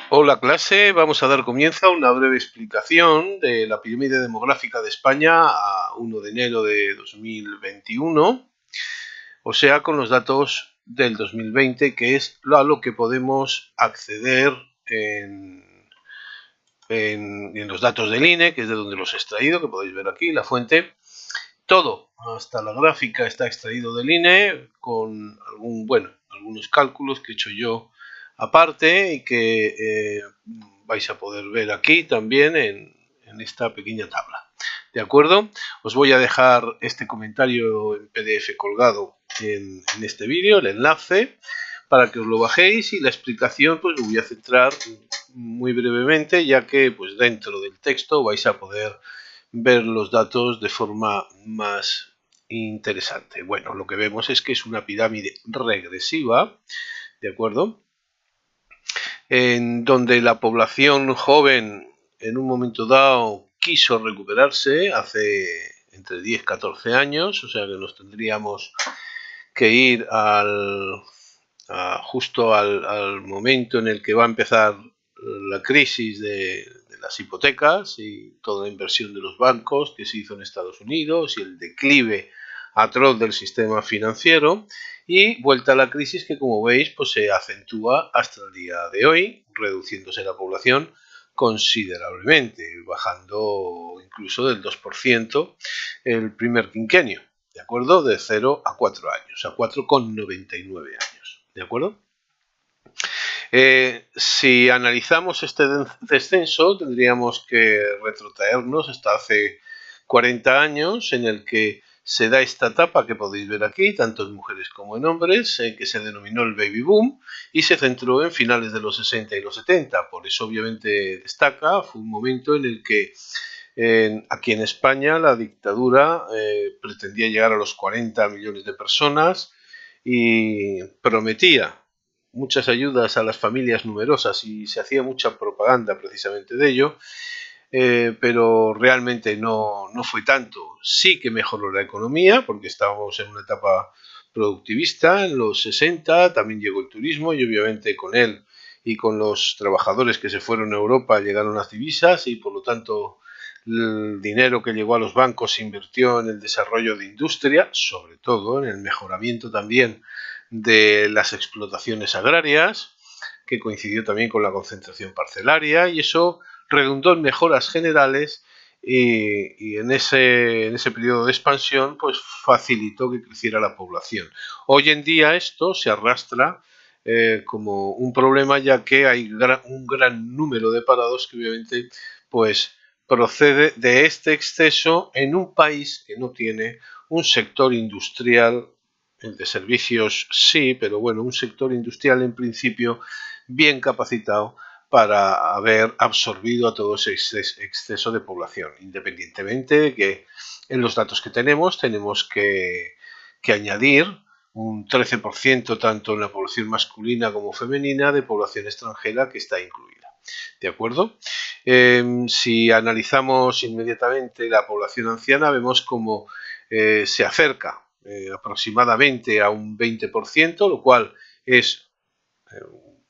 Hola clase, vamos a dar comienzo a una breve explicación de la pirámide demográfica de España a 1 de enero de 2021, o sea, con los datos del 2020, que es a lo que podemos acceder en los datos del INE, que es de donde los he extraído, que podéis ver aquí, la fuente. Todo, hasta la gráfica, está extraído del INE con algunos cálculos que he hecho yo aparte y que vais a poder ver aquí también en esta pequeña tabla. ¿De acuerdo? Os voy a dejar este comentario en PDF colgado en este vídeo, el enlace, para que os lo bajéis, y la explicación pues lo voy a centrar muy brevemente, ya que pues dentro del texto vais a poder ver los datos de forma más interesante. Bueno, lo que vemos es que es una pirámide regresiva, ¿de acuerdo? En donde la población joven en un momento dado quiso recuperarse hace entre 10 y 14 años, o sea que nos tendríamos que ir justo al momento en el que va a empezar la crisis de las hipotecas y toda la inversión de los bancos que se hizo en Estados Unidos y el declive atroz del sistema financiero, y vuelta a la crisis que, como veis, pues se acentúa hasta el día de hoy, reduciéndose la población considerablemente, bajando incluso del 2% el primer quinquenio, ¿de acuerdo? De 0 a 4 años, a 4,99 años, ¿de acuerdo? Si analizamos este descenso, tendríamos que retrotraernos hasta hace 40 años, en el que se da esta etapa que podéis ver aquí, tanto en mujeres como en hombres, que se denominó el baby boom y se centró en finales de los 60 y los 70. Por eso obviamente destaca, fue un momento en el que aquí en España la dictadura pretendía llegar a los 40 millones de personas y prometía muchas ayudas a las familias numerosas y se hacía mucha propaganda precisamente de ello, pero realmente no fue tanto. Sí que mejoró la economía porque estábamos en una etapa productivista en los 60, también llegó el turismo y obviamente con él y con los trabajadores que se fueron a Europa llegaron las divisas, y por lo tanto el dinero que llegó a los bancos se invirtió en el desarrollo de industria, sobre todo en el mejoramiento también de las explotaciones agrarias, que coincidió también con la concentración parcelaria, y eso redundó en mejoras generales, y en ese periodo de expansión pues facilitó que creciera la población. Hoy en día esto se arrastra como un problema, ya que hay un gran número de parados que obviamente pues procede de este exceso en un país que no tiene un sector industrial. El de servicios sí, pero bueno, un sector industrial en principio bien capacitado para haber absorbido a todo ese exceso de población, independientemente de que en los datos que tenemos que añadir un 13% tanto en la población masculina como femenina de población extranjera que está incluida. ¿De acuerdo? Si analizamos inmediatamente la población anciana, vemos cómo se acerca aproximadamente a un 20%, lo cual es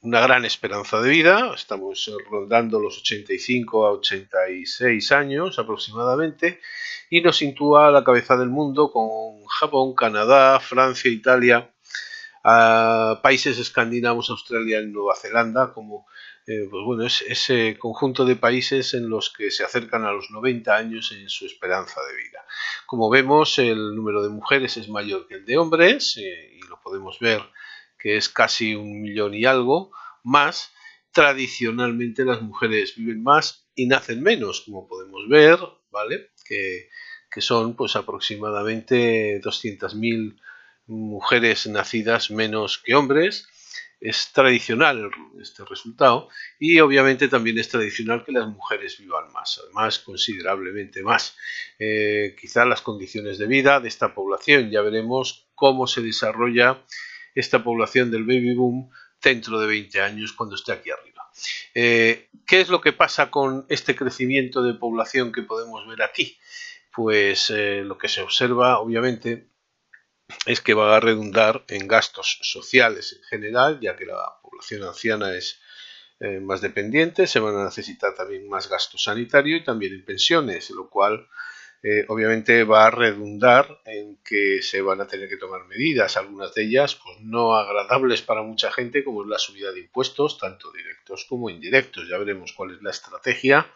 una gran esperanza de vida. Estamos rondando los 85 a 86 años aproximadamente, y nos sitúa a la cabeza del mundo con Japón, Canadá, Francia, Italia, países escandinavos, Australia y Nueva Zelanda, como pues bueno, es ese conjunto de países en los que se acercan a los 90 años en su esperanza de vida. Como vemos, el número de mujeres es mayor que el de hombres, y lo podemos ver que es casi 1 millón y algo más. Tradicionalmente las mujeres viven más y nacen menos, como podemos ver, ¿vale? Que son pues aproximadamente 200.000 mujeres nacidas menos que hombres. Es tradicional este resultado, y obviamente también es tradicional que las mujeres vivan más, además considerablemente más. Quizá las condiciones de vida de esta población, ya veremos cómo se desarrolla esta población del baby boom dentro de 20 años cuando esté aquí arriba. ¿Qué es lo que pasa con este crecimiento de población que podemos ver aquí? Pues lo que se observa obviamente es que va a redundar en gastos sociales en general, ya que la población anciana es más dependientes, se van a necesitar también más gasto sanitario y también en pensiones, lo cual obviamente va a redundar en que se van a tener que tomar medidas, algunas de ellas pues no agradables para mucha gente, como es la subida de impuestos, tanto directos como indirectos. Ya veremos cuál es la estrategia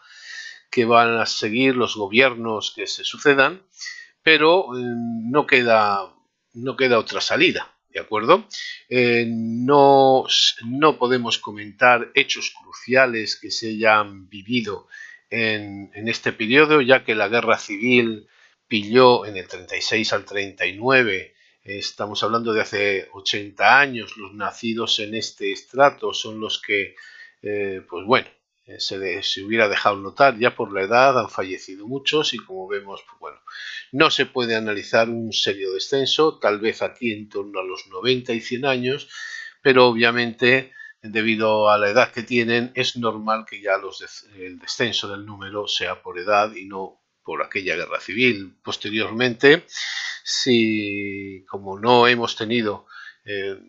que van a seguir los gobiernos que se sucedan, pero no queda otra salida, ¿de acuerdo? No podemos comentar hechos cruciales que se hayan vivido en este periodo, ya que la guerra civil pilló en el 36 al 39, estamos hablando de hace 80 años, los nacidos en este estrato son los que, pues bueno, se hubiera dejado notar ya por la edad, han fallecido muchos y como vemos, pues bueno, no se puede analizar un serio descenso, tal vez aquí en torno a los 90 y 100 años, pero obviamente debido a la edad que tienen es normal que ya el descenso del número sea por edad y no por aquella guerra civil. Posteriormente, si como no hemos tenido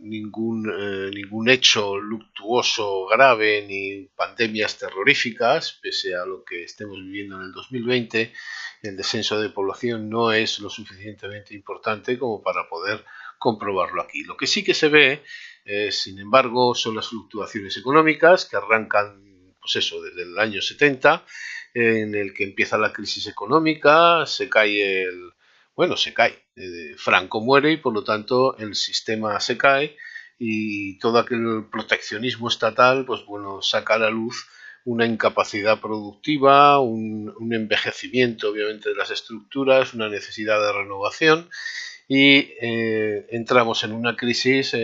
ningún hecho luctuoso grave ni pandemias terroríficas, pese a lo que estemos viviendo en el 2020, el descenso de población no es lo suficientemente importante como para poder comprobarlo aquí. Lo que sí que se ve, sin embargo, son las fluctuaciones económicas que arrancan, pues eso, desde el año 70, en el que empieza la crisis económica, se cae se cae. Franco muere y por lo tanto el sistema se cae y todo aquel proteccionismo estatal, pues bueno, saca a la luz una incapacidad productiva, un envejecimiento obviamente de las estructuras, una necesidad de renovación y entramos en una crisis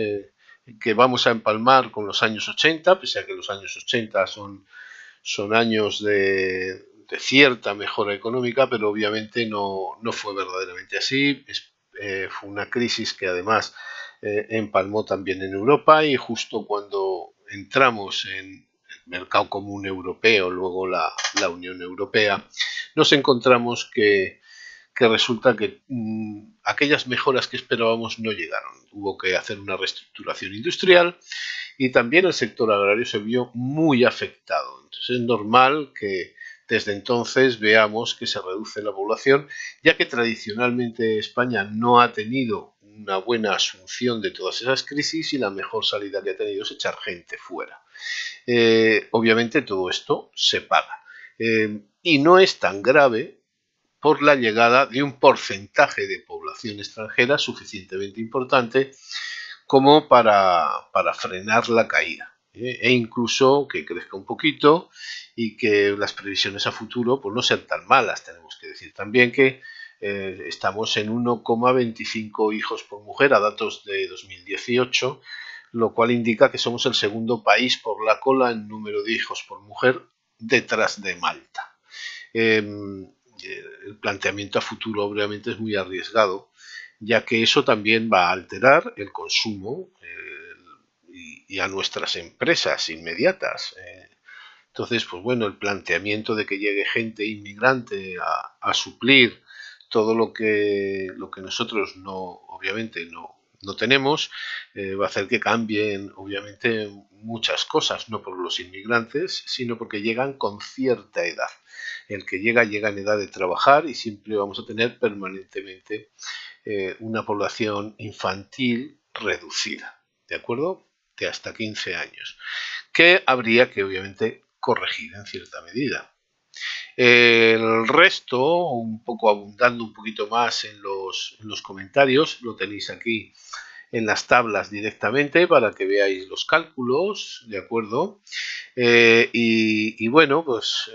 que vamos a empalmar con los años 80, pese a que los años 80 son años de cierta mejora económica, pero obviamente no fue verdaderamente así. Fue una crisis que además empalmó también en Europa y justo cuando entramos en el mercado común europeo, luego la Unión Europea, nos encontramos que resulta que aquellas mejoras que esperábamos no llegaron. Hubo que hacer una reestructuración industrial y también el sector agrario se vio muy afectado. Entonces es normal que desde entonces veamos que se reduce la población, ya que tradicionalmente España no ha tenido una buena asunción de todas esas crisis y la mejor salida que ha tenido es echar gente fuera. Obviamente todo esto se paga. Y no es tan grave por la llegada de un porcentaje de población extranjera suficientemente importante como para frenar la caída e incluso que crezca un poquito y que las previsiones a futuro pues no sean tan malas. Tenemos que decir también que estamos en 1,25 hijos por mujer a datos de 2018, lo cual indica que somos el segundo país por la cola en número de hijos por mujer detrás de Malta. El planteamiento a futuro obviamente es muy arriesgado, ya que eso también va a alterar el consumo y a nuestras empresas inmediatas. Entonces, pues bueno, el planteamiento de que llegue gente inmigrante a suplir todo lo que nosotros obviamente no tenemos, va a hacer que cambien obviamente muchas cosas, no por los inmigrantes, sino porque llegan con cierta edad. El que llega en edad de trabajar y siempre vamos a tener permanentemente una población infantil reducida, ¿de acuerdo? De hasta 15 años, que habría que obviamente corregir en cierta medida. El resto, un poco abundando un poquito más en los comentarios, lo tenéis aquí en las tablas directamente para que veáis los cálculos, ¿de acuerdo? Y bueno, pues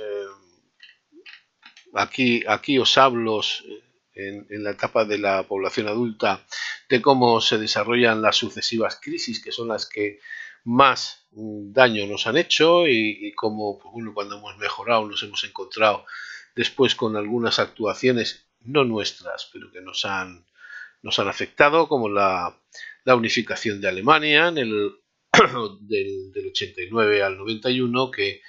aquí os hablo en la etapa de la población adulta de cómo se desarrollan las sucesivas crisis, que son las que más daño nos han hecho y cómo pues bueno, cuando hemos mejorado nos hemos encontrado después con algunas actuaciones no nuestras, pero que nos han afectado, como la unificación de Alemania en del 89 al 91, que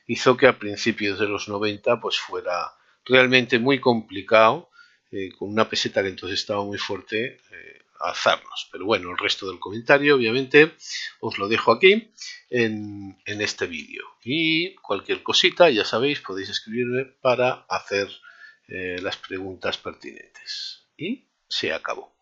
hizo que a principios de los 90 pues fuera realmente muy complicado, con una peseta que entonces estaba muy fuerte, alzarnos. Pero bueno, el resto del comentario obviamente os lo dejo aquí en este vídeo. Y cualquier cosita, ya sabéis, podéis escribirme para hacer las preguntas pertinentes. Y se acabó.